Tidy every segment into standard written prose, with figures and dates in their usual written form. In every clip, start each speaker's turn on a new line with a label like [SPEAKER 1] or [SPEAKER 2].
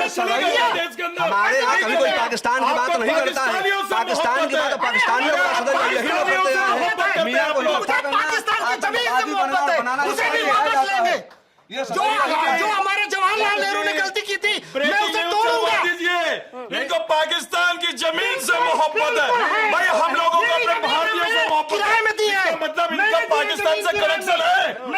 [SPEAKER 1] हमारे यहाँ कभी कोई पाकिस्तान की बात नहीं करता है। पाकिस्तान की बात पाकिस्तान में यही लोग करते हैं। मियाँ को
[SPEAKER 2] पाकिस्तान की जमीन से मोहब्बत है, उसे भी वापस लेंगे। जो हमारे जवाहरलाल नेहरू ने गलती की थी, मैं उसे तोड़ूंगा।
[SPEAKER 3] इनको पाकिस्तान की जमीन से मोहब्बत है भाई, हम लोगों को अपने भारतीयों से मोहब्बत
[SPEAKER 2] किराए में दी है,
[SPEAKER 3] मतलब इनका पाकिस्तान से कनेक्शन है।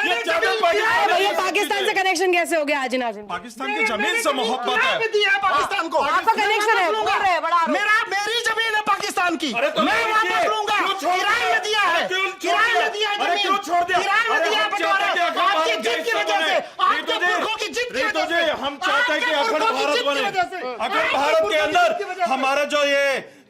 [SPEAKER 3] ये
[SPEAKER 4] भैया पाकिस्तान से कनेक्शन कैसे हो गया? आज नाजिम
[SPEAKER 3] पाकिस्तान की जमीन से मोहब्बत
[SPEAKER 2] किराए में दी है पाकिस्तान को।
[SPEAKER 4] आपका कनेक्शन है, बोल रहे हैं बड़ा।
[SPEAKER 2] मेरी जमीन है पाकिस्तान की,
[SPEAKER 3] तो
[SPEAKER 2] मैं वापस लूंगा। किराए में दिया है, किराए में दिया है,
[SPEAKER 3] क्यों छोड़ दिया?
[SPEAKER 2] किराए में दिया है बटवारा, आपकी जिद की वजह से, आपके पुरखों की जिद की वजह से।
[SPEAKER 3] हम चाहते हैं कि अखंड भारत बने। अखंड भारत के अंदर हमारा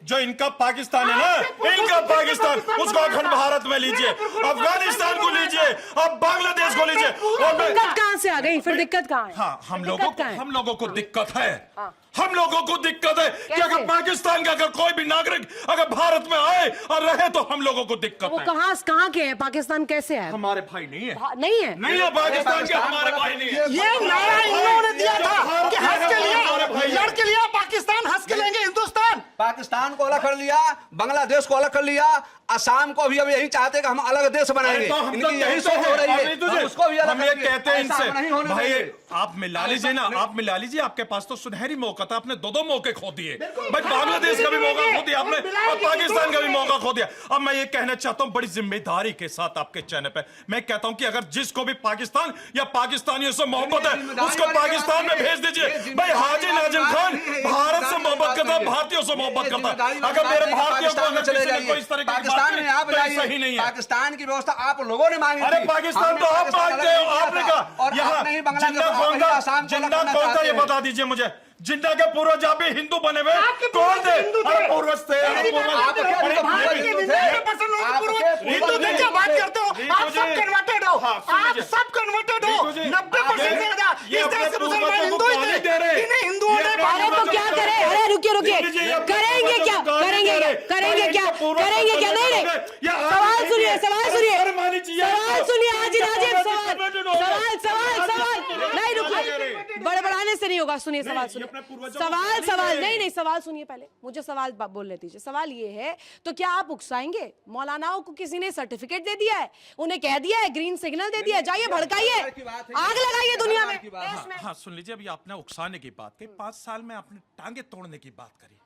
[SPEAKER 3] जो इनका पाकिस्तान है ना, इनका पाकिस्तान, उसको अखंड भारत में लीजिए, अफगानिस्तान को लीजिए, अब बांग्लादेश को लीजिए। और
[SPEAKER 4] दिक्कत कहाँ से आ गई? फिर दिक्कत कहाँ है?
[SPEAKER 3] हाँ, हम लोगों को दिक्कत है। हम लोगों को दिक्कत है कि अगर पाकिस्तान का अगर कोई भी नागरिक अगर भारत में आए और रहे तो हम लोगों को दिक्कत
[SPEAKER 4] वो
[SPEAKER 3] है।
[SPEAKER 4] कहाँ के हैं? पाकिस्तान कैसे है?
[SPEAKER 3] हमारे भाई नहीं है,
[SPEAKER 4] नहीं है
[SPEAKER 3] पाकिस्तान के हमारे भाई नहीं है।
[SPEAKER 2] ये नारा इन्होंने दिया था कि हंस के लिए, लड़ के लिया पाकिस्तान, हंस के लेंगे हिंदुस्तान।
[SPEAKER 1] पाकिस्तान को अलग कर लिया, बांग्लादेश को अलग कर लिया, असम को भी अब यही चाहते कि हम अलग देश बनाएंगे। इनकी यही सोच हो रही है, उसको भी अलग
[SPEAKER 3] कहते हैं इनसे भाई
[SPEAKER 1] भाई
[SPEAKER 3] आप मिला लीजिए ना, आप मिला लीजिए। आपके पास तो सुनहरी मौका था, आपने दो मौके खो दिए भाई। बांग्लादेश का भी मौका खो दिया आपने और पाकिस्तान का भी मौका खो दिया। अब मैं ये कहना चाहता हूँ बड़ी जिम्मेदारी के साथ आपके चैनल पे मैं कहता हूँ कि अगर जिसको भी पाकिस्तान या पाकिस्तानियों से मोहब्बत है उसको पाकिस्तान में भेज दीजिए भाई। हाजी नाजिम खान भारत से मोहब्बत करता है, भारतीयों से मोहब्बत करता है। अगर मेरे भारतीयों को अगर किसी ने कोई इस तरह की
[SPEAKER 1] पाकिस्तान में आप
[SPEAKER 3] तो सही नहीं है।
[SPEAKER 1] पाकिस्तान की व्यवस्था आप लोगों ने मांगी।
[SPEAKER 3] अरे पाकिस्तान तो आप मांगते हो, आपने कहा यहाँ जिन्ना कौन था ये बता दीजिए मुझे। जिन्ना के पूर्वज आप भी हिंदू बने हुए कौन थे? पूर्वज थे,
[SPEAKER 2] हिंदू थे क्या बात करते हो? आप सब कन्वर्टेड हो, आप सब कन्वर्टेड हो। 90% से ज्यादा इस देश के मुसलमान हिंदू ही थे। इन्हें हिंदुओं ने
[SPEAKER 4] भारत तो क्या करे? अरे रुकिए करेंगे क्या? नहीं सवाल सुनिए आज नाजिम सवाल नहीं रुकिए, बड़बड़ाने से नहीं होगा। सुनिए सवाल नहीं सवाल सुनिए पहले, मुझे सवाल बोलने दीजिए। सवाल ये है तो क्या आप उकसाएंगे? मौलानाओं को किसी ने सर्टिफिकेट दे दिया है, उन्हें कह दिया है, ग्रीन सिग्नल दे दिया है, जाइए भड़काइए, आग लगाइए दुनिया में।
[SPEAKER 3] हाँ सुन लीजिए, अभी आपने उकसाने की बात कही, 5 साल में आपने टांगे तोड़ने की बात करी,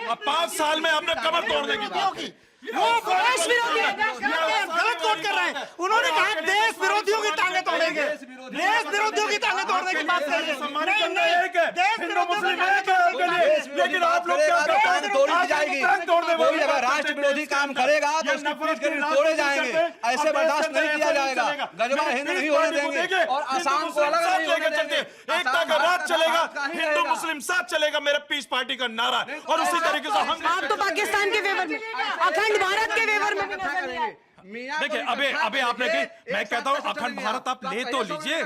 [SPEAKER 3] अब 5 साल में आपने कमर तोड़ने की बात की।
[SPEAKER 2] वो देश विरोधी गलत कोट कर रहे हैं। उन्होंने कहा देश विरोधियों की टांगे तोड़ेंगे, देश विरोधियों की टांगे तोड़ने की बात कर रहे हैं। देश
[SPEAKER 3] लेकिन आप लोग क्या
[SPEAKER 1] टांग तोड़ी जाएगी? कोई अगर राष्ट्र विरोधी काम करेगा तो उसकी पीठ के तोड़े जाएंगे। ऐसे बर्दाश्त नहीं किया जाएगा। गजबा हिंद नहीं होने देंगे और आसाम को अलग नहीं होने देंगे।
[SPEAKER 3] एकता का राज चलेगा, हिंदू मुस्लिम साथ चलेगा, मेरा पीस पार्टी का नारा है। और उसी तरीके से हम
[SPEAKER 4] आप तो पाकिस्तान के फेवर में, अखंड भारत के फेवर में भी नजर नहीं आए।
[SPEAKER 3] देखिए अबे आपने कही, मैं कहता हूँ अखंड भारत आप ले तो लीजिए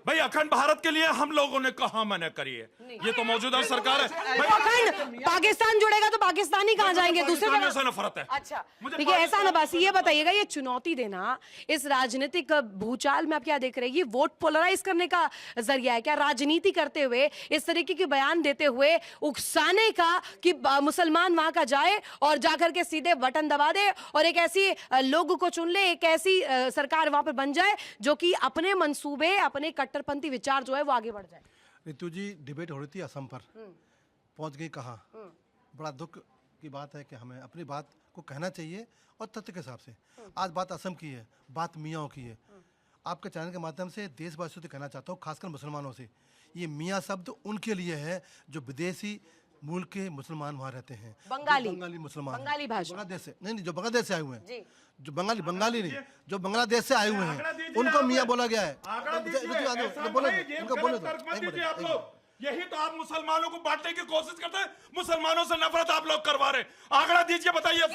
[SPEAKER 3] भाई। अखंड भारत के लिए हम लोगों ने कहा मना करी है, ये तो मौजूदा सरकार है।
[SPEAKER 4] अखंड पाकिस्तान जुड़ेगा तो पाकिस्तानी कहाँ जाएंगे? दूसरे
[SPEAKER 3] से नफरत है।
[SPEAKER 4] अच्छा ठीक है, ऐसा ना बस ये बताइएगा, ये चुनौती देना इस राजनीतिक भूचाल में आप क्या देख रहे हैं? ये वोट पोलराइज करने का जरिया है क्या? राजनीति करते हुए इस तरीके के बयान देते हुए उकसाने का कि मुसलमान वहां का जाए और जाकर के सीधे बटन दबा दे और एक ऐसी लोग को चुन ले, एक ऐसी सरकार वहां पर बन जाए जो कि अपने मंसूबे, अपने कट्टरपंथी विचार जो है वो आगे बढ़ जाए।
[SPEAKER 5] रितु जी, डिबेट हो रही थी असम पर, पहुंच गई कहां? बड़ा दुख की बात है कि हमें अपनी बात को कहना चाहिए और तथ्य के हिसाब से। आज बात असम की है, बात मियाँ की है। आपके चैनल के माध्यम से देशवासियों से कहना चाहता हूँ, खासकर मुसलमानों से, ये मियाँ शब्द उनके लिए है जो विदेशी मूल के मुसलमान वहाँ रहते हैं। बंगाली मुसलमान,
[SPEAKER 4] बंगाली भाषा,
[SPEAKER 5] बांग्लादेश से नहीं, जो बांग्लादेश से आए हुए हैं, जो बंगाली नहीं, जो बांग्लादेश से आए हुए हैं, उनको मियाँ बोला गया है।
[SPEAKER 3] यही तो आप मुसलमानों को बांटने की कोशिश करते हैं, मुसलमानों से नफरत आप लोग करवा रहे हैं। आंकड़ा दीजिए, बताइए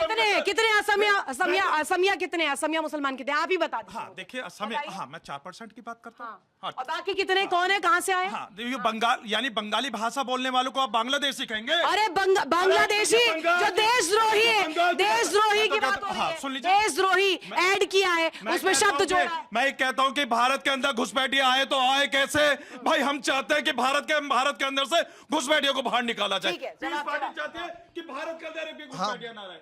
[SPEAKER 4] कितने असमिया कितने, असमिया मुसलमान कितने, आप ही बता दीजिए।
[SPEAKER 3] हाँ देखिए असमिया, हाँ मैं 4% की बात करता हूँ।
[SPEAKER 4] और बाकी कितने कौन है, कहाँ से आए?
[SPEAKER 3] हाँ ये बंगाल यानी बंगाली भाषा बोलने वालों को आप बांग्लादेशी कहेंगे?
[SPEAKER 4] अरे बांग्लादेशी जो देशद्रोही है, देशद्रोही की बात हो रही है।
[SPEAKER 3] सुन लीजिए,
[SPEAKER 4] देशद्रोही ऐड किया है, उसमें शब्द जोड़ा है।
[SPEAKER 3] मैं कहता हूँ कि भारत के अंदर घुसपैठिए आए तो आए कैसे भाई? हम चाहते हैं कि भारत के भारत के अंदर से घुसपैठियों को बाहर निकाला जाए।
[SPEAKER 4] ठीक है,
[SPEAKER 3] पीस पार्टी चाहती है कि भारत के अंदर भी घुसपैठियां ना रहे।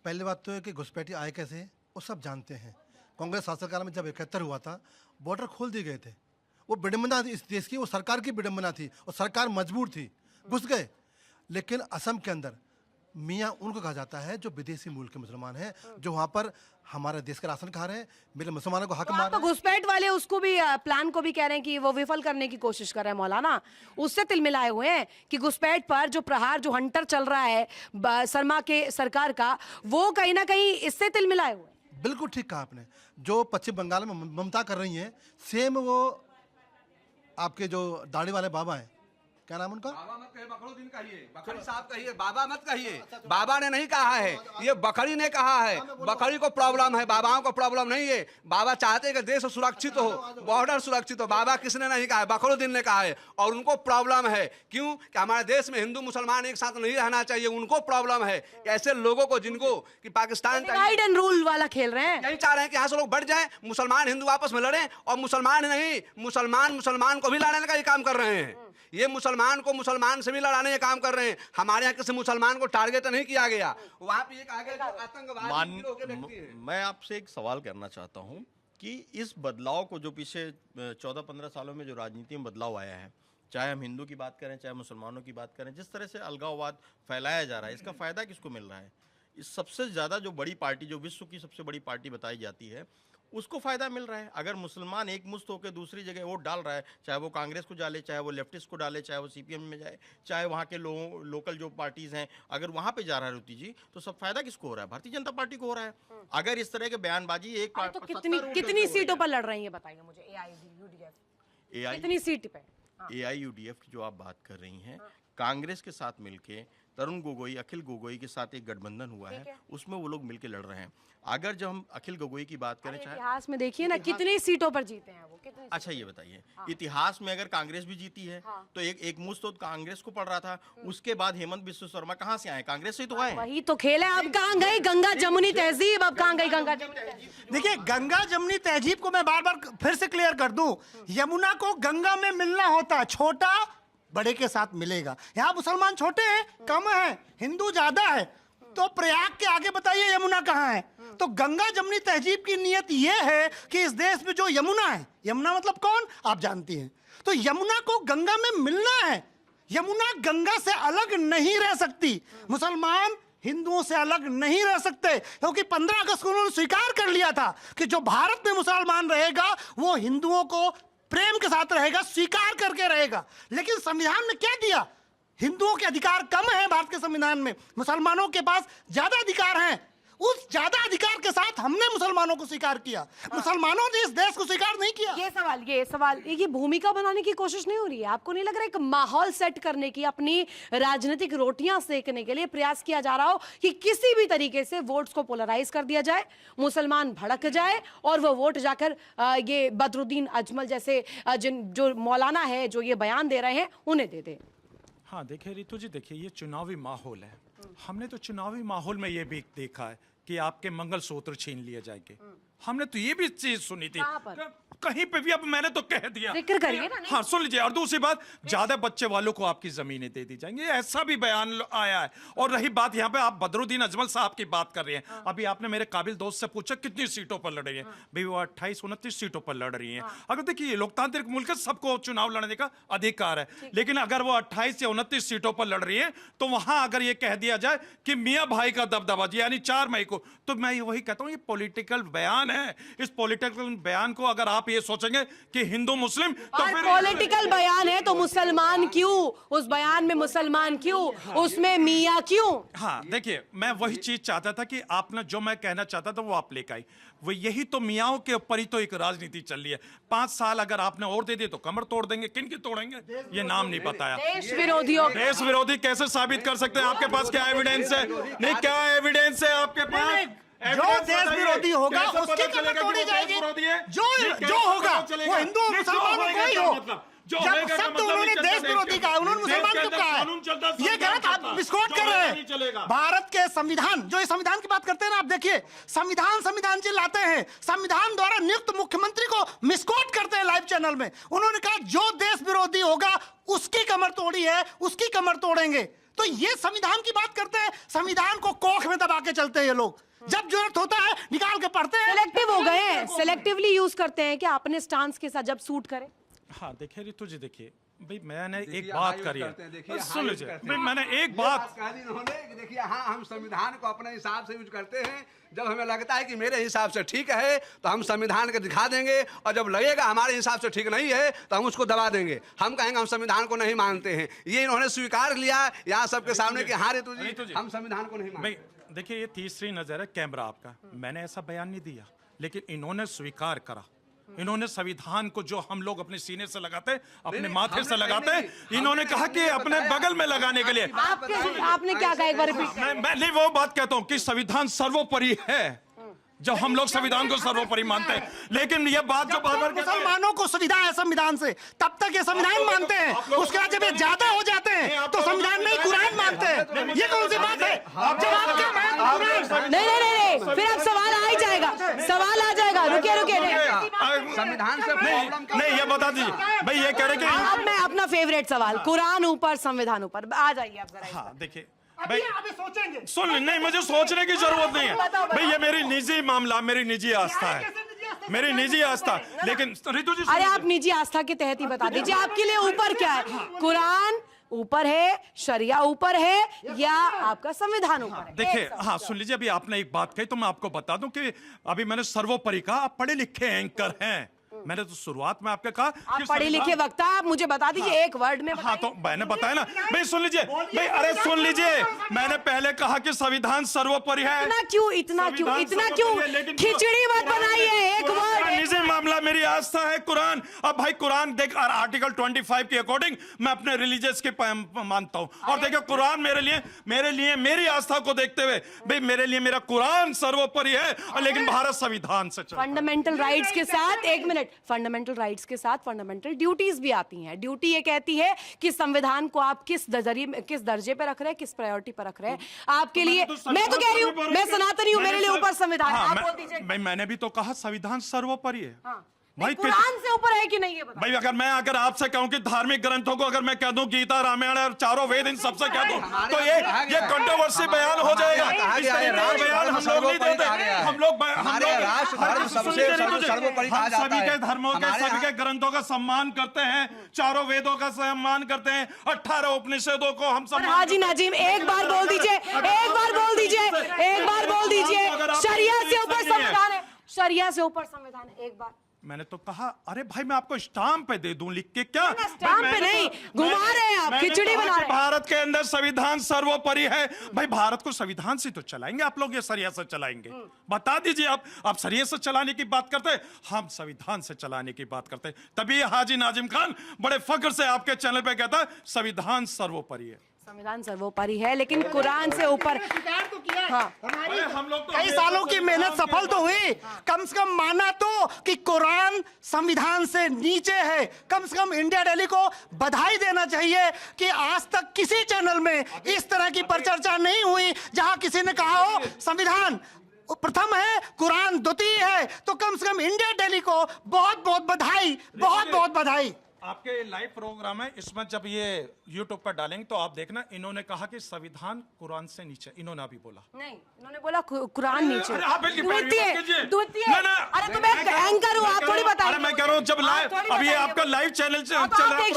[SPEAKER 5] पहली बात तो है कि घुसपैठी आए कैसे, वो सब जानते हैं। कांग्रेस शासनकाल में जब 71 हुआ था, बॉर्डर खोल दिए गए थे। वो विडंबना थी इस देश की, वो सरकार की विडंबना थी और सरकार मजबूर थी, घुस गए। लेकिन असम के अंदर मियाँ उनको कहा जाता है जो विदेशी मूल के मुसलमान हैं, जो वहाँ पर हमारे देश का राशन खा रहे हैं, मेरे मुसलमानों को हक
[SPEAKER 4] तो
[SPEAKER 5] मार
[SPEAKER 4] आप तो
[SPEAKER 5] रहे हैं।
[SPEAKER 4] घुसपैठ वाले उसको भी प्लान को भी कह रहे हैं कि वो विफल करने की कोशिश कर रहे हैं मौलाना, उससे तिलमिलाए हुए हैं कि घुसपैठ पर जो प्रहार, जो हंटर चल रहा है शर्मा के सरकार का, वो कहीं ना कहीं इससे तिलमिलाए हुए हैं।
[SPEAKER 5] बिल्कुल ठीक कहा आपने। जो पश्चिम बंगाल में ममता कर रही हैं, सेम वो आपके जो दाढ़ी वाले बाबा हैं, क्या नाम उनका?
[SPEAKER 1] बाबा मत कहिए, बखरुद्दीन कहिए, बखरी साहब कहिए, बाबा मत कहिए। बाबा ने नहीं कहा है, ये बखरी ने कहा है। बखरी को प्रॉब्लम है, बाबाओं को प्रॉब्लम नहीं है। बाबा चाहते हैं कि देश सुरक्षित हो, बॉर्डर सुरक्षित हो। बाबा किसने नहीं कहा है, बखरुद्दीन ने कहा है। और उनको प्रॉब्लम है, क्यों कि हमारे देश में हिंदू मुसलमान एक साथ नहीं रहना चाहिए। उनको प्रॉब्लम है ऐसे लोगों को जिनको कि पाकिस्तान का
[SPEAKER 4] डिवाइड एंड रूल वाला खेल रहे हैं।
[SPEAKER 1] यही चाह रहे हैं कि यहाँ से लोग बढ़ जाएं, मुसलमान हिंदू आपस में लड़ें, और मुसलमान नहीं, मुसलमान को भी लड़ाने का ये काम कर रहे हैं। ये मुसलमान को मुसलमान से भी लड़ाने का काम कर रहे हैं। हमारे यहाँ किसी मुसलमान को टारगेट नहीं किया गया। वहाँ पे ये कहा गया जो आतंकवादी गिरोह के व्यक्ति हैं।
[SPEAKER 6] मैं आपसे एक सवाल करना चाहता हूँ कि इस बदलाव को जो पीछे 14-15 सालों में जो राजनीति में बदलाव आया है, चाहे हम हिंदू की बात करें चाहे मुसलमानों की बात करें, जिस तरह से अलगाववाद फैलाया जा रहा है, इसका फायदा किसको मिल रहा है? इस सबसे ज़्यादा जो बड़ी पार्टी, जो विश्व की सबसे बड़ी पार्टी बताई जाती है, उसको फायदा मिल रहा है। अगर मुसलमान एक मुश्त होकर दूसरी जगह वोट डाल रहा है, चाहे वो कांग्रेस को डाले, चाहे वो लेफ्टिस्ट को डाले, चाहे वो सीपीएम में जाए, चाहे वहाँ के लोगों लोकल जो पार्टीज हैं, अगर वहाँ पे जा रहा है रुति जी, तो सब फायदा किसको हो रहा है? भारतीय जनता पार्टी को हो रहा है। अगर इस तरह के बयानबाजी एक
[SPEAKER 4] तो कितनी सीटों पर लड़ रही है ये बताइए मुझे। AIUDF कितनी सीट पे?
[SPEAKER 6] AIUDF की जो आप बात कर रही हैं, कांग्रेस के साथ मिलके तरुण गोगोई, अखिल गोगोई के साथ एक गठबंधन हुआ है, उसमें वो लोग मिलके लड़ रहे हैं। अगर जब हम अखिल गोगोई की बात करें, चाहे
[SPEAKER 4] इतिहास में देखिए ना कितनी सीटों पर जीते हैं वो, कितनी
[SPEAKER 6] अच्छा ये बताइए, इतिहास में अगर कांग्रेस भी जीती है तो एक मुश्त तो कांग्रेस को पड़ रहा था। उसके बाद हेमंत बिस्व शर्मा कहाँ से आए? कांग्रेस से ही तो आए।
[SPEAKER 4] वही तो खेल है। अब कहाँ गई गंगा जमुनी तहजीब? अब कहाँ गई गंगा जमुनी तहजीब?
[SPEAKER 2] देखिए, गंगा जमुनी तहजीब को मैं बार बार फिर से क्लियर कर दूं, यमुना को गंगा में मिलना होता है, छोटा बड़े के साथ मिलेगा। यहाँ मुसलमान छोटे हैं, कम है, हिंदू ज्यादा है, तो प्रयाग के आगे बताइए यमुना कहाँ है? तो गंगा जमुनी तहजीब की नीयत यह है कि इस देश में जो यमुना है, यमुना मतलब कौन आप जानती हैं, तो यमुना को गंगा में मिलना है। यमुना गंगा से अलग नहीं रह सकती। मुसलमान हिंदुओं से अलग नहीं रह सकते, क्योंकि 15 अगस्त को उन्होंने स्वीकार कर लिया था कि जो भारत में मुसलमान रहेगा वो हिंदुओं को प्रेम के साथ रहेगा, स्वीकार करके रहेगा। लेकिन संविधान में क्या दिया? हिंदुओं के अधिकार कम है भारत के संविधान में, मुसलमानों के पास ज्यादा अधिकार हैं। उस ज्यादा अधिकार के साथ हमने मुसलमानों को स्वीकार किया, मुसलमानों ने इस देश को स्वीकार नहीं किया।
[SPEAKER 4] ये भूमिका बनाने की कोशिश नहीं हो रही है? आपको नहीं लग रहा है एक माहौल सेट करने की, अपनी राजनीतिक रोटियां सेकने के लिए प्रयास किया जा रहा हो कि किसी भी तरीके से वोट्स को पोलराइज कर दिया जाए, मुसलमान भड़क जाए और वो वोट जाकर ये बदरुद्दीन अजमल जैसे जो मौलाना है जो ये बयान दे रहे हैं उन्हें दे दे?
[SPEAKER 3] हाँ देखिए रितु जी, देखिए ये चुनावी माहौल है। हमने तो चुनावी माहौल में ये भी देखा है कि आपके मंगलसूत्र छीन लिए जाएंगे। हमने तो ये भी चीज सुनी थी कहीं पे भी। अब मैंने तो कह दिया,
[SPEAKER 4] जिक्र करिए ना।
[SPEAKER 3] हाँ सुन लीजिए। और दूसरी बात, ज्यादा बच्चे वालों को आपकी जमीनें दे दी जाएंगी, ऐसा भी बयान आया है। और रही बात यहाँ पे आप बदरुद्दीन अजमल साहब की बात कर रहे हैं, अभी आपने मेरे काबिल दोस्त से पूछा कितनी सीटों पर लड़ रही है, भाई वो 28-29 सीटों पर लड़ रही है। अगर देखिए लोकतांत्रिक मुल्क है, सबको चुनाव लड़ने का अधिकार है, लेकिन अगर वो 28 या 29 सीटों पर लड़ रही है तो वहां अगर ये कह दिया जाए कि मियाँ भाई का दबदबा यानी 4 मई को, तो मैं वही कहता हूँ ये पॉलिटिकल बयान है। इस पॉलिटिकल बयान को अगर आप ये सोचेंगे कि हिंदू मुस्लिम, तो फिर
[SPEAKER 4] पॉलिटिकल बयान है तो मुसलमान क्यों? उस बयान में मुसलमान क्यों? उसमें मियाँ क्यों?
[SPEAKER 3] हाँ देखिए, मैं वही चीज चाहता था कि आपने जो मैं कहना चाहता था वो आप लेकर आई। वो यही तो मियाओं के ऊपर ही तो एक राजनीति चल रही है। 5 साल अगर आपने और दे दिए तो कमर तोड़ देंगे। किन की तोड़ेंगे ये नाम नहीं बताया।
[SPEAKER 4] देश विरोधियों,
[SPEAKER 3] देश विरोधी कैसे साबित कर सकते हैं? आपके पास क्या एविडेंस है? नहीं, क्या एविडेंस है आपके पास?
[SPEAKER 2] जो देश विरोधी होगा उसकी कमर तोड़ी जाएगी। जो होगा वो हिंदू मुसलमान कोई हो, जब शब्द उन्होंने देश विरोधी कहा, उन्होंने मुसलमान कब कहा है? ये गलत आप विस्फोट
[SPEAKER 3] जो
[SPEAKER 2] कर रहे
[SPEAKER 3] नहीं चलेगा।
[SPEAKER 2] हैं भारत के संविधान, जो ये संविधान की बात करते हैं ना, आप देखिए संविधान चिल्लाते हैं, संविधान द्वारा नियुक्त मुख्यमंत्री को मिसकोट करते हैं लाइव चैनल में। उन्होंने कहा जो देश विरोधी होगा उसकी कमर तोड़ी है, उसकी कमर तोड़ेंगे। तो ये संविधान की बात करते हैं, संविधान को कोख में दबा के चलते हैं ये लोग। जब जरूरत होता है निकाल के पढ़ते हैं।
[SPEAKER 4] सेलेक्टिव हो गए हैं, सेलेक्टिवली यूज करते हैं क्या अपने स्टांस के साथ जब सूट करे।
[SPEAKER 3] हाँ देखिए रितु जी, देखिए भाई मैंने
[SPEAKER 1] देखिए,
[SPEAKER 3] एक बात
[SPEAKER 1] हाँ,
[SPEAKER 3] करी
[SPEAKER 1] यूज
[SPEAKER 3] है,
[SPEAKER 1] करते हैं, देखिए,
[SPEAKER 3] सुन
[SPEAKER 1] हाँ, यूज
[SPEAKER 3] लीजिए
[SPEAKER 1] करते
[SPEAKER 3] भाई,
[SPEAKER 1] हैं।
[SPEAKER 3] मैंने एक
[SPEAKER 1] ये
[SPEAKER 3] बात
[SPEAKER 1] कह दी इन्होंने कि देखिए हाँ हम संविधान को अपने हिसाब से यूज करते हैं। जब हमें लगता है कि मेरे हिसाब से ठीक है तो हम संविधान को दिखा देंगे, और जब लगेगा हमारे हिसाब से ठीक नहीं है तो हम उसको दबा देंगे। हम कहेंगे हम संविधान को नहीं मानते हैं। ये इन्होंने स्वीकार लिया यहाँ सबके सामने कि हाँ रितु जी हम संविधान को नहीं मानते।
[SPEAKER 3] भाई देखिए ये तीसरी नजर है कैमरा आपका, मैंने ऐसा बयान नहीं दिया, लेकिन इन्होंने स्वीकार करा। इन्होंने संविधान को जो हम लोग अपने सीने से लगाते, अपने
[SPEAKER 1] नहीं,
[SPEAKER 3] माथे
[SPEAKER 1] हमने
[SPEAKER 3] से लगाते,
[SPEAKER 1] नहीं,
[SPEAKER 3] इन्होंने
[SPEAKER 1] हमने
[SPEAKER 3] कहा कि अपने
[SPEAKER 1] बताया।
[SPEAKER 3] बगल में लगाने के लिए।
[SPEAKER 4] आपने क्या कहा, एक बार रिपीट।
[SPEAKER 3] मैं नहीं वो बात कहता हूं कि संविधान सर्वोपरि है, जब हम लोग संविधान को सर्वोपरि मानते हैं। लेकिन ये बात जो बार बार
[SPEAKER 2] मुसलमानों को सुविधा है संविधान से, तब तक ये संविधान मानते हैं। उसके बाद जब ये ज्यादा हो जाते हैं तो संविधान नहीं कुरान मानते हैं। ये कौन सी बात है? जब आपके
[SPEAKER 4] नहीं, फिर अब सवाल आ ही जाएगा, सवाल आ जाएगा। रुकिए
[SPEAKER 1] संविधान से
[SPEAKER 3] नहीं ये बता दीजिए भाई, ये कह रहे कि
[SPEAKER 4] अब मैं अपना फेवरेट सवाल, कुरान ऊपर संविधान ऊपर, आ जाइए आप जरा।
[SPEAKER 3] हाँ देखिए
[SPEAKER 2] अभी
[SPEAKER 3] भाई
[SPEAKER 2] सोचेंगे।
[SPEAKER 3] सुन, नहीं मुझे सोचने की जरूरत नहीं है भाई, ये मेरी निजी मामला, मेरी निजी आस्था है, मेरी निजी आस्था। लेकिन रितु जी
[SPEAKER 4] अरे आप निजी आस्था के तहत ही बता दीजिए, आपके लिए ऊपर क्या है? कुरान ऊपर है, शरिया ऊपर है, या आपका संविधान ऊपर है?
[SPEAKER 3] देखिए हाँ सुन लीजिए, अभी आपने एक बात कही तो मैं आपको बता दूं कि अभी मैंने सर्वोपरि कहा। आप पढ़े लिखे एंकर हैं, मैंने तो शुरुआत में आपके कहा
[SPEAKER 4] आप पढ़े लिखे वक्ता, आप मुझे बता दीजिए एक वर्ड में।
[SPEAKER 3] हाँ तो मैंने बताया ना भाई, सुन लीजिए भाई, अरे सुन लीजिए, मैंने पहले कहा कि संविधान सर्वोपरि है।
[SPEAKER 4] इतना क्यों खिचड़ी मत बनाइए, एक वर्ड।
[SPEAKER 3] निजी मामला, मेरी आस्था है कुरान। अब भाई कुरान देख, आर्टिकल 25 के अकॉर्डिंग मैं अपने रिलीजियस के मानता हूँ। और देखिए कुरान मेरे लिए मेरी आस्था को देखते हुए भाई मेरे लिए मेरा कुरान सर्वोपरि है, और लेकिन भारत संविधान से चलता है।
[SPEAKER 4] फंडामेंटल राइट्स के साथ, एक मिनट, फंडामेंटल राइट्स के साथ फंडामेंटल ड्यूटीज भी आती हैं। ड्यूटी ये कहती है कि संविधान को आप किस दर्जे पे रख रहे हैं, किस प्रायोरिटी पर रख रहे हैं। आपके लिए मैं तो कह रही हूँ, मैं सनातनी हूँ, मेरे लिए ऊपर संविधान है। आप बोल दीजिए
[SPEAKER 3] भाई मैंने भी तो कहा संविधान सर्वोपरि है।
[SPEAKER 4] भाई कुरान से ऊपर है कि नहीं ये बताओ।
[SPEAKER 3] भाई अगर आपसे कहूं कि धार्मिक ग्रंथों को अगर मैं कह दूं गीता, रामायण और चारों वेद इन सबसे कह दूं तो ये कंट्रोवर्सी बयान हो जाएगा। इस तरह का बयान हम लोग नहीं देते। हम लोग सभी के धर्मों के, सभी के ग्रंथों का सम्मान करते हैं, चारों वेदों का सम्मान करते हैं, 18 उपनिषदों को हम सम्मान।
[SPEAKER 4] हाजी नाजिम एक बार बोल दीजिए, शरिया से ऊपर संविधान है, शरिया से ऊपर संविधान है। एक बार
[SPEAKER 3] मैंने तो कहा, अरे भाई मैं आपको स्टाम्प पे दे दूं लिख के, क्या
[SPEAKER 4] स्टाम्प पे नहीं, घुमा रहे हैं आप, खिचड़ी बना रहे हैं।
[SPEAKER 3] भारत के अंदर संविधान सर्वोपरि है। भाई भारत को संविधान से तो चलाएंगे आप लोग, ये सरिया से चलाएंगे? बता दीजिए आप सरिया से चलाने की बात करते हैं, हम संविधान से चलाने की बात करते हैं। तभी हाजी नाजिम खान बड़े फख्र से आपके चैनल पे कहता है संविधान सर्वोपरि है।
[SPEAKER 4] संविधान सर्वोपरि है, लेकिन कुरान से ऊपर। हाँ,
[SPEAKER 3] हम लोग तो
[SPEAKER 2] कई सालों की मेहनत सफल तो हुई, कम से कम माना तो कि कुरान संविधान से नीचे है। कम से कम इंडिया डेली को बधाई देना चाहिए कि आज तक किसी चैनल में इस तरह की परिचर्चा नहीं हुई जहां किसी ने कहा हो संविधान प्रथम है, कुरान द्वितीय है। तो कम से कम इंडिया डेली को बहुत बहुत बधाई, बहुत बहुत बधाई।
[SPEAKER 3] आपके लाइव प्रोग्राम है, इसमें जब ये YouTube पर डालेंगे तो आप देखना, इन्होंने कहा कि संविधान कुरान से नीचे, इन्होंने अभी बोला
[SPEAKER 4] नहीं, उन्होंने बोला कुरान नीचे,
[SPEAKER 3] अरे आप इनकी पैरवी मत कीजिए।
[SPEAKER 4] द्वितीय।
[SPEAKER 3] ना, ना।
[SPEAKER 4] अरे तो मैं एंकर हूँ, आप थोड़ी बताइए।
[SPEAKER 3] अरे मैं कह रहा हूँ जब लाइव, अभी ये आपका लाइव चैनल चल रहा है,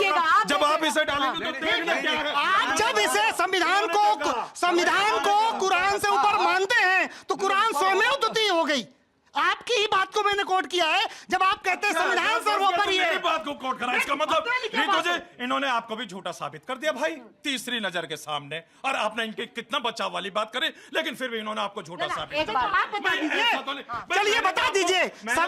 [SPEAKER 3] जब आप इसे डालेंगे तो देखना क्या है।
[SPEAKER 2] आप जब इसे संविधान को कुरान से ऊपर मानते हैं तो कुरान स्वयं द्वितीय हो गई। आपकी ही बात को मैंने कोट किया है जब आप कहते हैं संविधान सर्वोपरि है।
[SPEAKER 3] मेरी बात को कोट करा, इसका मतलब रितु जी इन्होंने आपको भी झूठा साबित कर दिया भाई, तीसरी नजर के सामने। और आपने इनके कितना बचाव वाली बात करी, लेकिन फिर भी इन्होंने आपको झूठा साबित
[SPEAKER 2] एक बात बता दीजिए, चलिए बता दीजिए,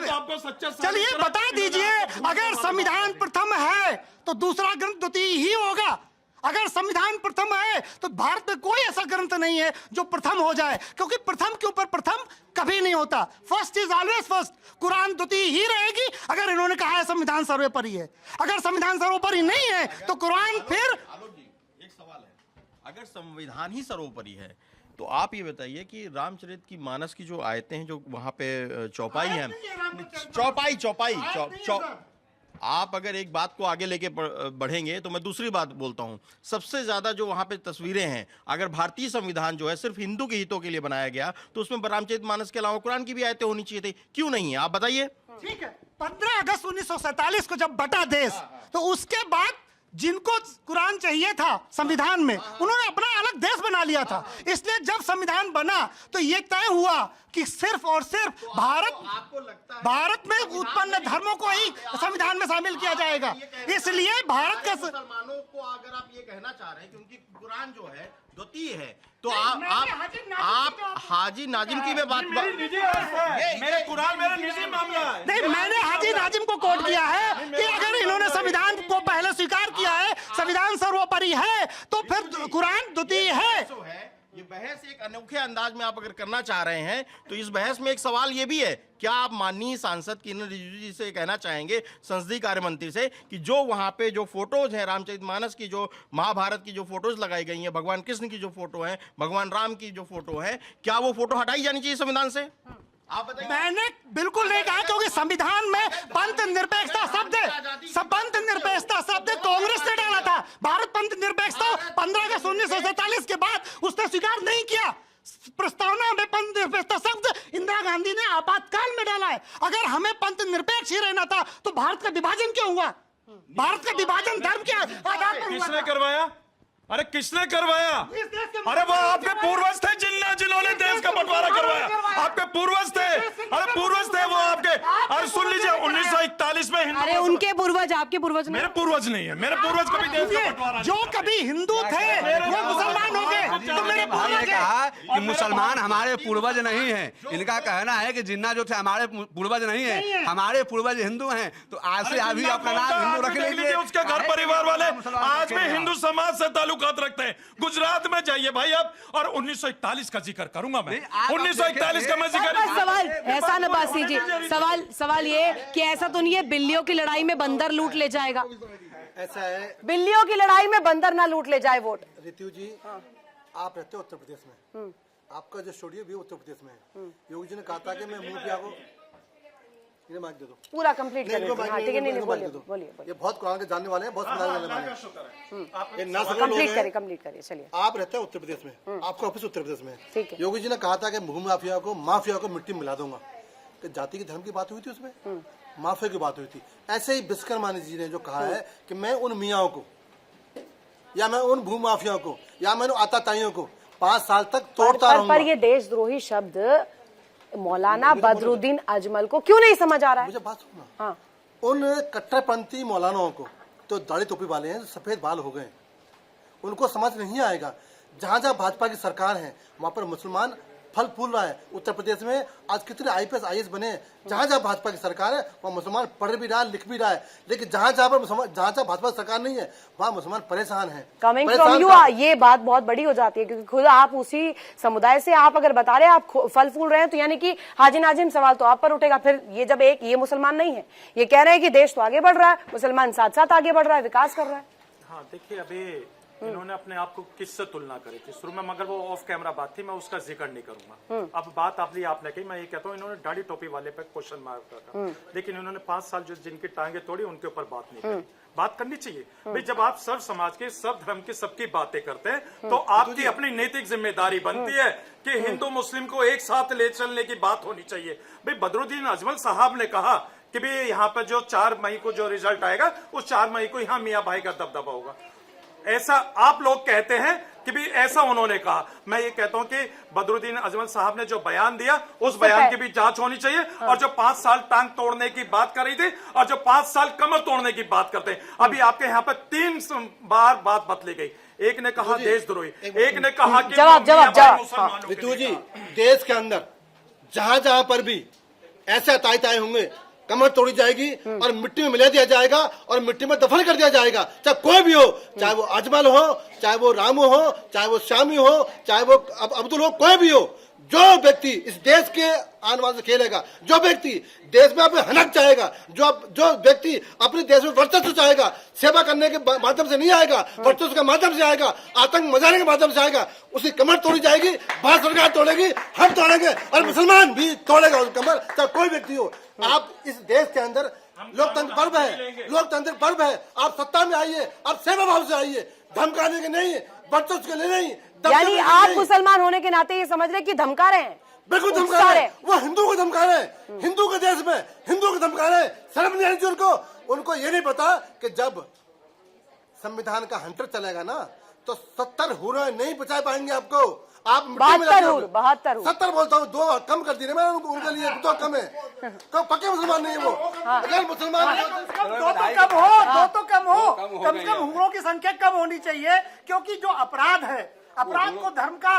[SPEAKER 3] आपको सच्चा
[SPEAKER 2] चलिए बता दीजिए, अगर संविधान प्रथम है तो दूसरा ग्रंथ द्वितीय ही होगा। अगर संविधान प्रथम है तो भारत में कोई ऐसा ग्रंथ नहीं है जो प्रथम हो जाए, क्योंकि प्रथम के ऊपर प्रथम कभी नहीं होता। First is always first. Quran द्वितीय ही रहेगी। अगर इन्होंने कहा है संविधान सर्वोपरि है, अगर संविधान सर्वोपरि नहीं है तो कुरान फिर।
[SPEAKER 6] एक सवाल है, अगर संविधान ही सर्वोपरि है तो आप ये बताइए कि रामचरित की मानस की जो आयतें हैं जो वहां पे चौपाई है, चौपाई आप अगर एक बात को आगे लेके बढ़ेंगे तो मैं दूसरी बात बोलता हूं। सबसे ज्यादा जो वहां पे तस्वीरें हैं, अगर भारतीय संविधान जो है सिर्फ हिंदू के हितों के लिए बनाया गया तो उसमें रामचरित मानस के अलावा कुरान की भी आयतें होनी चाहिए थी, क्यों नहीं है? आप बताइए।
[SPEAKER 2] ठीक है, 15 अगस्त 1947 को जब बटा देश, तो उसके बाद जिनको कुरान चाहिए था संविधान में, उन्होंने अपना अलग देश बना लिया था। इसलिए जब संविधान बना तो ये तय हुआ कि सिर्फ और सिर्फ भारत में उत्पन्न धर्मों को ही संविधान में शामिल किया जाएगा। इसलिए भारत का
[SPEAKER 6] मुसलमानों को अगर आप ये कहना चाह रहे हैं कि उनकी कुरान जो है द्वितीय है, तो आप हाजी नाजिम की में बात,
[SPEAKER 3] मेरे कुरान मेरा निजी मामला है।
[SPEAKER 2] नहीं, मैंने हाजी नाजिम को कोट किया है कि अगर इन्होंने संविधान को पहले स्वीकार किया है, संविधान सर्वोपरि है, तो फिर कुरान द्वितीय है।
[SPEAKER 6] ये बहस एक अनोखे अंदाज में आप अगर करना चाह रहे हैं तो इस बहस में एक सवाल ये भी है, क्या आप माननीय सांसद किरण रिजिजू जी से कहना चाहेंगे, संसदीय कार्य मंत्री से, कि जो वहां पे जो फोटोज हैं रामचरितमानस की, जो महाभारत की जो फोटोज लगाई गई हैं, भगवान कृष्ण की जो फोटो है, भगवान राम की जो फोटो है, क्या वो फोटो हटाई जानी चाहिए संविधान से? आप बताइए।
[SPEAKER 2] मैंने बिल्कुल नहीं कहा, क्योंकि संविधान में पंथ निरपेक्षता शब्द पंथ निरपेक्षता शब्द कांग्रेस ने डाला था। भारत पंथ निरपेक्षता 15 अगस्त 1947 के बाद उसने स्वीकार नहीं किया। प्रस्तावना में पंथ निरपेक्षता शब्द इंदिरा गांधी ने आपातकाल में डाला है। अगर हमें पंथ निरपेक्ष ही रहना था तो भारत का विभाजन क्यों हुआ? भारत का विभाजन धर्म के आधार पर हुआ।
[SPEAKER 3] किसने करवाया? अरे किसने करवाया? अरे वो आपके पूर्वज थे जिन्होंने देश का बंटवारा करवाया। आपके पूर्वज थे, अरे पूर्वज थे वो आपके। अरे सुन लीजिए, 1941 में हिंदू,
[SPEAKER 4] अरे उनके पूर्वज, आपके पूर्वज
[SPEAKER 3] मेरे पूर्वज नहीं है। मेरे पूर्वज कभी देश का बंटवारा
[SPEAKER 2] जो कभी हिंदू थे वो मुसलमान हो गए, तो मेरे
[SPEAKER 1] भाई ने
[SPEAKER 2] पूर्वज
[SPEAKER 1] कहा कि मुसलमान हमारे पूर्वज नहीं है। इनका कहना है कि जिन्ना जो थे हमारे पूर्वज नहीं है, हमारे पूर्वज हिंदू हैं। तो आज से अभी अपना नाम हिंदू रख लीजिए।
[SPEAKER 3] उसके घर परिवार वाले आज भी हिंदू समाज से ताल्लुकात रखते हैं। गुजरात में जाइए भाई आप, और 1941 का जिक्र करूंगा मैं। 1941 का मैं जिक्र।
[SPEAKER 4] सवाल एहसान अब्बासी जी, सवाल ये कि ऐसा तो नहीं है बिल्लियों की लड़ाई में बंदर लूट ले जाएगा?
[SPEAKER 5] ऐसा है,
[SPEAKER 4] बिल्लियों की लड़ाई में बंदर ना लूट ले जाए वोट।
[SPEAKER 5] रितु जी, आप रहते हो उत्तर प्रदेश में, आपका जो स्टूडियो भी उत्तर प्रदेश में है। योगी जी ने कहा था कि मैं मुंह को ये माइक दे दो,
[SPEAKER 4] पूरा कंप्लीट कर दो। हाँ ठीक है, नहीं बोलिए।
[SPEAKER 5] ये बहुत कुरान के जानने वाले हैं, बहुत समझाने वाले हैं। ये ना समझ
[SPEAKER 4] कंप्लीट करिए चलिए।
[SPEAKER 5] आप रहते हैं उत्तर प्रदेश में, आपका ऑफिस उत्तर प्रदेश में है।
[SPEAKER 4] ठीक है।
[SPEAKER 5] योगी जी ने कहा था कि भूमि माफिया को मिट्टी में मिला दूंगा। कि जाति के धर्म की बात हुई थी उसमें, माफिया की बात हुई थी। ऐसे ही विश्वकर्मा जी ने जो कहा है कि मैं उन मियाओं को, या मैं उन भूमि माफियाओं को, या मैं उन आताताइयों को 5 साल तक तोड़ता रहूंगा।
[SPEAKER 4] पर ये देशद्रोही शब्द मौलाना बदरुद्दीन अजमल को क्यों नहीं समझ आ रहा है?
[SPEAKER 5] मुझे बात सुनना।
[SPEAKER 4] हाँ।
[SPEAKER 5] उन कट्टरपंथी मौलानाओं को, तो दाढ़ी टोपी वाले हैं, सफेद बाल हो गए, उनको समझ नहीं आएगा। जहां जहां भाजपा की सरकार है वहां पर मुसलमान फल फूल रहा है। उत्तर प्रदेश में आज कितने IPS IAS बने। जहां जहां भाजपा की सरकार है वहां मुसलमान पढ़ भी रहा है, लिख भी रहा है। लेकिन जहां जहां भाजपा की सरकार नहीं है वहां मुसलमान परेशान है।
[SPEAKER 4] कमिंग फ्रॉम यू ये बात बहुत बड़ी हो जाती है, क्योंकि खुद आप उसी समुदाय से आप अगर बता रहे हैं आप फल फूल रहे हैं, तो यानी कि हाजी नाजिम सवाल तो आप पर उठेगा। फिर ये जब ये मुसलमान नहीं है, ये कह रहे हैं कि देश तो आगे बढ़ रहा है, मुसलमान साथ साथ आगे बढ़ रहा है, विकास कर रहा है।
[SPEAKER 3] हाँ देखिए, अभी इन्होंने अपने आप को किससे तुलना करी थी शुरू में, मगर वो ऑफ कैमरा बात थी, मैं उसका जिक्र नहीं करूंगा। अब बात आपने कही, मैं ये कहता हूँ इन्होंने दाढ़ी टोपी वाले पे क्वेश्चन मार्क रखा, लेकिन इन्होंने 5 साल जो जिनकी टांगे तोड़ी उनके ऊपर बात नहीं करी। बात करनी चाहिए भाई। जब आप सब समाज के, सब धर्म के, सबकी बातें करते हैं तो आपकी अपनी नैतिक जिम्मेदारी बनती है कि हिंदू मुस्लिम को एक साथ ले चलने की बात होनी चाहिए। भाई बदरुद्दीन अजमल साहब ने कहा कि भाई यहाँ पर जो 4 मई को जो रिजल्ट आएगा उस 4 मई को यहाँ मियाँ भाई का दबदबा होगा। ऐसा आप लोग कहते हैं कि भी ऐसा उन्होंने कहा। मैं ये कहता हूं कि बदरुद्दीन अजमल साहब ने जो बयान दिया उस बयान की भी जांच होनी चाहिए। और जो 5 साल टांग तोड़ने की बात कर रही थी और जो 5 साल कमर तोड़ने की बात करते हैं, अभी आपके यहाँ पर 3 बार बात बतली गई। एक ने कहा देशद्रोही, एक ने कहा कि
[SPEAKER 4] जवाब
[SPEAKER 5] रितु जी, देश के अंदर जहां जहां पर भी ऐसे अताई होंगे, कमर तोड़ी जाएगी और मिट्टी में मिला दिया जाएगा और मिट्टी में दफन कर दिया जाएगा। चाहे कोई भी हो, चाहे वो अजमल हो, चाहे वो रामू हो, चाहे वो श्यामी हो, चाहे वो अब्दुल हो, कोई भी हो, जो व्यक्ति इस देश के आने वाले से खेलेगा, जो व्यक्ति देश में अपने हनक चाहेगा, जो व्यक्ति अपने देश में वर्चस्व चाहेगा, सेवा करने के माध्यम से नहीं आएगा, वर्चस्व के माध्यम से आएगा, आतंक मचाने के माध्यम से आएगा, उसकी कमर तोड़ी जाएगी। भारत सरकार तोड़ेगी, हम तोड़ेंगे और मुसलमान भी तोड़ेगा उसकी कमर, चाहे कोई व्यक्ति हो। आप इस देश के अंदर लोकतंत्र पर्व है, लोकतंत्र पर्व है। आप सत्ता में आइए, आप सेवा भाव से आइए, धमकाने के नहीं, वर्चस्व के लिए नहीं।
[SPEAKER 4] यानी आप मुसलमान होने के नाते ये समझ रहे कि धमका रहे हैं?
[SPEAKER 5] बिल्कुल धमका रहे हैं, वो हिंदू को धमका रहे हैं, हिंदू के देश में हिंदू को धमका रहे हैं। शर्म नहीं आई उनको ये नहीं पता कि जब संविधान का हंटर चलेगा ना तो 70 हुर नहीं बचा पाएंगे आपको। आप 70 बोलता हूँ, 2 कम कर दिए मैंने उनके लिए, 2 कम है, पक्के मुसलमान नहीं है वो। अगर मुसलमान
[SPEAKER 2] 2 तो कम हो, कम से कम हुरों की संख्या कम होनी चाहिए, क्योंकि जो अपराध है, अपराध को धर्म का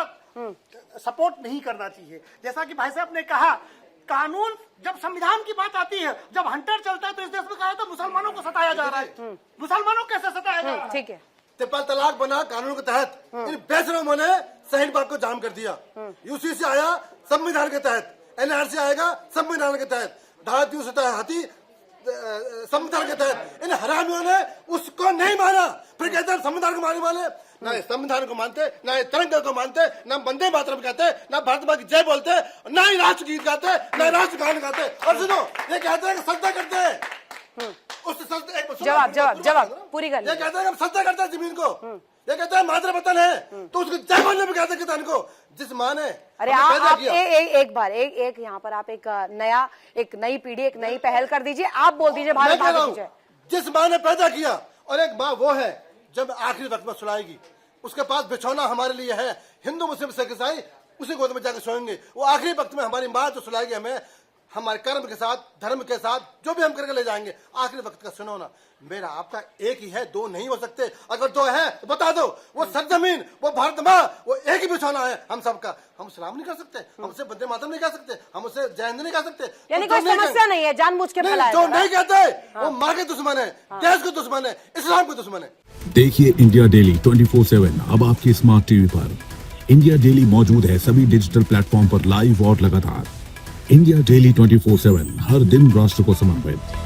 [SPEAKER 2] सपोर्ट नहीं करना चाहिए। जैसा कि भाई साहब ने कहा, कानून जब संविधान की बात आती है, जब हंटर चलता है तो इस देश में कहा था मुसलमानों को सताया जा रहा है। मुसलमानों को कैसे सताया जा रहा है?
[SPEAKER 4] ठीक है,
[SPEAKER 5] ट्रिपल तलाक बना कानून के तहत, इन बेशरमों ने शहीद पार्क को जाम कर दिया। यूसीसी आया संविधान के तहत, एनआरसी आएगा संविधान के तहत, धारा 337 संविधान के तहत। इन हरामियों ने उसको नहीं माना, फिर कहते हैं संविधान को मानने वाले। ना संविधान को मानते, ना तिरंगे को मानते, ना वंदे मातरम कहते, ना भारत माता की जय बोलते, ना ही राष्ट्रगीत गाते, ना राष्ट्रगान गाते। और सुनो, ये कहते हैं कि सत्ता करते हैं,
[SPEAKER 4] जवाब पूरी कर।
[SPEAKER 5] ये कहते हैं कि हम सत्ता करते हैं जमीन को, ये कहते हैं मातृ वतन है, तो उसको जय बोलने में कहते हैं किसान को, जिस माँ ने।
[SPEAKER 4] अरे आप एक बार एक यहाँ पर आप एक नई पीढ़ी, एक नई पहल कर दीजिए, आप बोल दीजिए भारत माता की जय।
[SPEAKER 5] जिस माँ ने पैदा किया, और एक माँ वो है जब आखिरी वक्त में सुलाएगी, उसके पास बिछौना हमारे लिए है, हिंदू मुस्लिम सिख ईसाई उसी गोद में जाकर सोएंगे। वो आखिरी वक्त में हमारी माँ जो सुलाएगी हमें, हमारे कर्म के साथ, धर्म के साथ, जो भी हम करके ले जाएंगे, आखिरी वक्त का सुनो ना। मेरा आपका एक ही है, 2 नहीं हो सकते। अगर 2 है तो बता दो, वो सरजमीन, वो भारत माँ, वो एक ही बिछौना है हम सबका। हम सलाम नहीं कर सकते, हम उसे वंदे मातरम नहीं कह सकते, हम उसे जय हिंद नहीं कह सकते।
[SPEAKER 4] यानी कोई समस्या नहीं है, जानबूझ के फैलाया
[SPEAKER 5] जो नहीं कहते वो माँ के दुश्मन है, देश के दुश्मन है, इस्लाम के दुश्मन है।
[SPEAKER 7] देखिए इंडिया डेली 24/7 अब आपकी स्मार्ट टीवी पर। इंडिया डेली मौजूद है सभी डिजिटल प्लेटफॉर्म पर लाइव और लगातार। इंडिया डेली 24/7 हर दिन राष्ट्र को समर्पित।